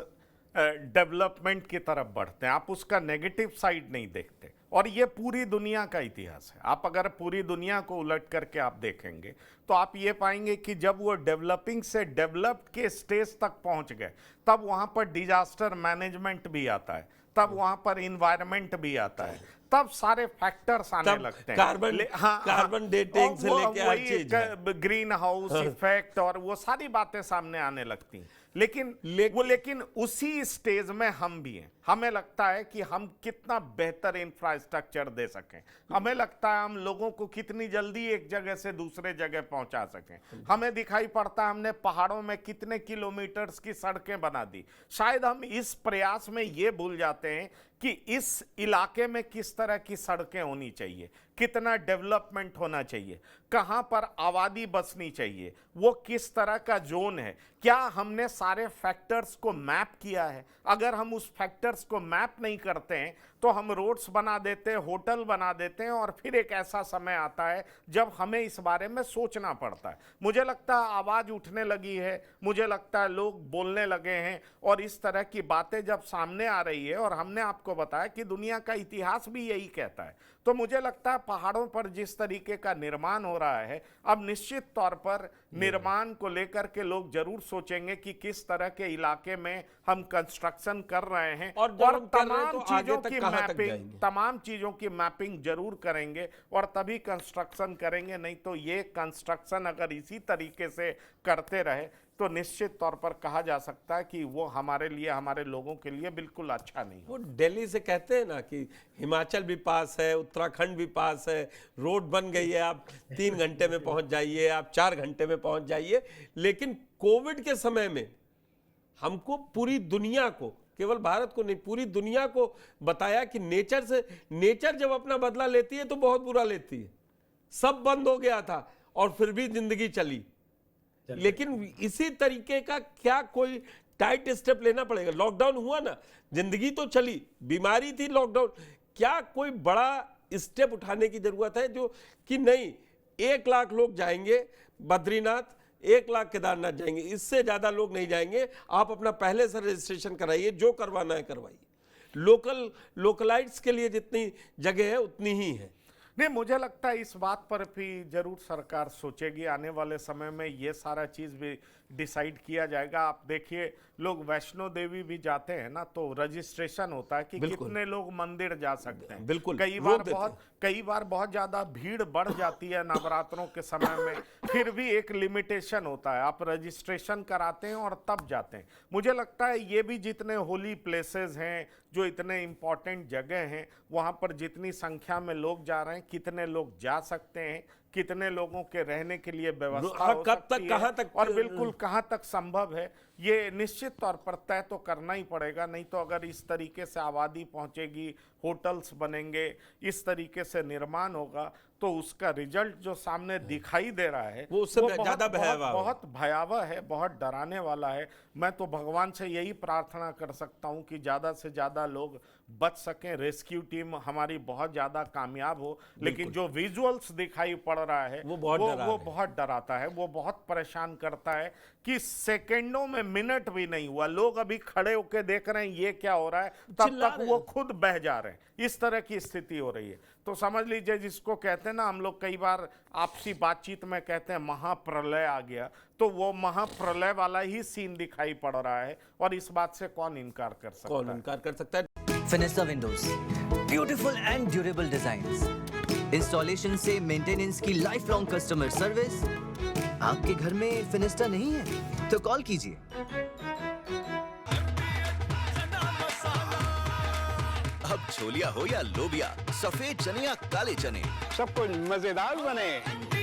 डेवलपमेंट की तरफ बढ़ते हैं, आप उसका नेगेटिव साइड नहीं देखते। और ये पूरी दुनिया का इतिहास है। आप अगर पूरी दुनिया को उलट करके आप देखेंगे तो आप ये पाएंगे कि जब वो डेवलपिंग से डेवलप्ड के स्टेज तक पहुंच गए तब वहां पर डिजास्टर मैनेजमेंट भी आता है, तब वहां पर इन्वायरमेंट भी आता है, तब सारे फैक्टर्स आने लगते हैं। कार्बन डेटिंग से लेके हर चीज, ग्रीन हाउस इफेक्ट और वो सारी बातें सामने आने लगती हैं। लेकिन उसी स्टेज में हम भी हैं। हमें लगता है कि हम कितना बेहतर इंफ्रास्ट्रक्चर दे सकें, हमें लगता है हम लोगों को कितनी जल्दी एक जगह से दूसरे जगह पहुंचा सकें। हमें दिखाई पड़ता है हमने पहाड़ों में कितने किलोमीटर्स की सड़कें बना दी। शायद हम इस प्रयास में ये भूल जाते हैं कि इस इलाके में किस तरह की सड़कें होनी चाहिए, कितना डेवलपमेंट होना चाहिए, कहां पर आबादी बसनी चाहिए, वो किस तरह का जोन है, क्या हमने सारे फैक्टर्स को मैप किया है। अगर हम उस फैक्टर्स को मैप नहीं करते हैं तो हम रोड्स बना देते हैं, होटल बना देते हैं, और फिर एक ऐसा समय आता है जब हमें इस बारे में सोचना पड़ता है। मुझे लगता है आवाज उठने लगी है, मुझे लगता है लोग बोलने लगे हैं, और इस तरह की बातें जब सामने आ रही है, और हमने आपको बताया कि दुनिया का इतिहास भी यही कहता है, तो मुझे लगता है पहाड़ों पर जिस तरीके का निर्माण हो रहा है, अब निश्चित तौर पर निर्माण को लेकर के लोग जरूर सोचेंगे कि किस तरह के इलाके में हम कंस्ट्रक्शन कर रहे हैं, और तमाम चीजों की मैपिंग जरूर करेंगे, और तभी कंस्ट्रक्शन करेंगे। नहीं तो ये कंस्ट्रक्शन अगर इसी तरीके से करते रहे तो निश्चित तौर पर कहा जा सकता है कि वो हमारे लिए, हमारे लोगों के लिए बिल्कुल अच्छा नहीं। वो दिल्ली से कहते हैं ना कि हिमाचल भी पास है, उत्तराखंड भी पास है, रोड बन गई है, आप 3 घंटे में पहुंच जाइए, आप 4 घंटे में पहुंच जाइए। लेकिन कोविड के समय में हमको पूरी दुनिया को, केवल भारत को नहीं, पूरी दुनिया को बताया कि नेचर जब अपना बदला लेती है तो बहुत बुरा लेती है। सब बंद हो गया था और फिर भी जिंदगी चली। लेकिन इसी तरीके का क्या कोई टाइट स्टेप लेना पड़ेगा। लॉकडाउन हुआ ना, जिंदगी तो चली, बीमारी थी, लॉकडाउन, क्या कोई बड़ा स्टेप उठाने की जरूरत है जो कि नहीं 1 लाख लोग जाएंगे बद्रीनाथ, 1 लाख केदारनाथ जाएंगे, इससे ज्यादा लोग नहीं जाएंगे। आप अपना पहले से रजिस्ट्रेशन कराइए, जो करवाना है करवाइए। लोकलाइट्स के लिए जितनी जगह है उतनी ही है। नहीं, मुझे लगता है इस बात पर भी जरूर सरकार सोचेगी। आने वाले समय में ये सारा चीज भी डिसाइड किया जाएगा। आप देखिए, लोग वैष्णो देवी भी जाते हैं ना, तो रजिस्ट्रेशन होता है कि कितने लोग मंदिर जा सकते हैं। बिल्कुल, कई बार बहुत ज्यादा भीड़ बढ़ जाती है नवरात्रों के समय में, फिर भी एक लिमिटेशन होता है, आप रजिस्ट्रेशन कराते हैं और तब जाते हैं। मुझे लगता है ये भी जितने होली प्लेसेस हैं, जो इतने इंपॉर्टेंट जगह हैं, वहां पर जितनी संख्या में लोग जा रहे हैं, कितने लोग जा सकते हैं, कितने लोगों के रहने के लिए व्यवस्था हो सकती है, कहां तक, और बिल्कुल कहां तक संभव है, ये निश्चित तौर पर तय तो करना ही पड़ेगा। नहीं तो अगर इस तरीके से आबादी पहुंचेगी, होटल्स बनेंगे, इस तरीके से निर्माण होगा, तो उसका रिजल्ट जो सामने दिखाई दे रहा है वो बहुत भयावह है, बहुत डराने वाला है। मैं तो भगवान से यही प्रार्थना कर सकता हूं कि ज्यादा से ज्यादा लोग बच सकें, रेस्क्यू टीम हमारी बहुत ज्यादा कामयाब हो। लेकिन जो विजुअल्स दिखाई पड़ रहा है वो बहुत डराता है, वो बहुत परेशान करता है कि सेकेंडों में, मिनट भी नहीं हुआ, लोग अभी खड़े होकर देख रहे हैं ये क्या हो रहा है, तब तक वो खुद बह जा रहे हैं। इस तरह की स्थिति हो रही है। तो समझ लीजिए, जिसको कहते हैं ना, हम लोग कई बार आपसी बातचीत में कहते हैं महाप्रलय आ गया, तो वो महाप्रलय वाला ही सीन दिखाई पड़ रहा है। और इस बात से कौन इनकार कर सकता है? Fenesta windows, beautiful and durable designs, installation से मेंटेनेंस की लाइफ लॉन्ग कस्टमर सर्विस। आपके घर में फिनिस्टा नहीं है तो कॉल कीजिए। अब छोलिया हो या लोबिया, सफेद चने या काले चने, सब कुछ मजेदार बने।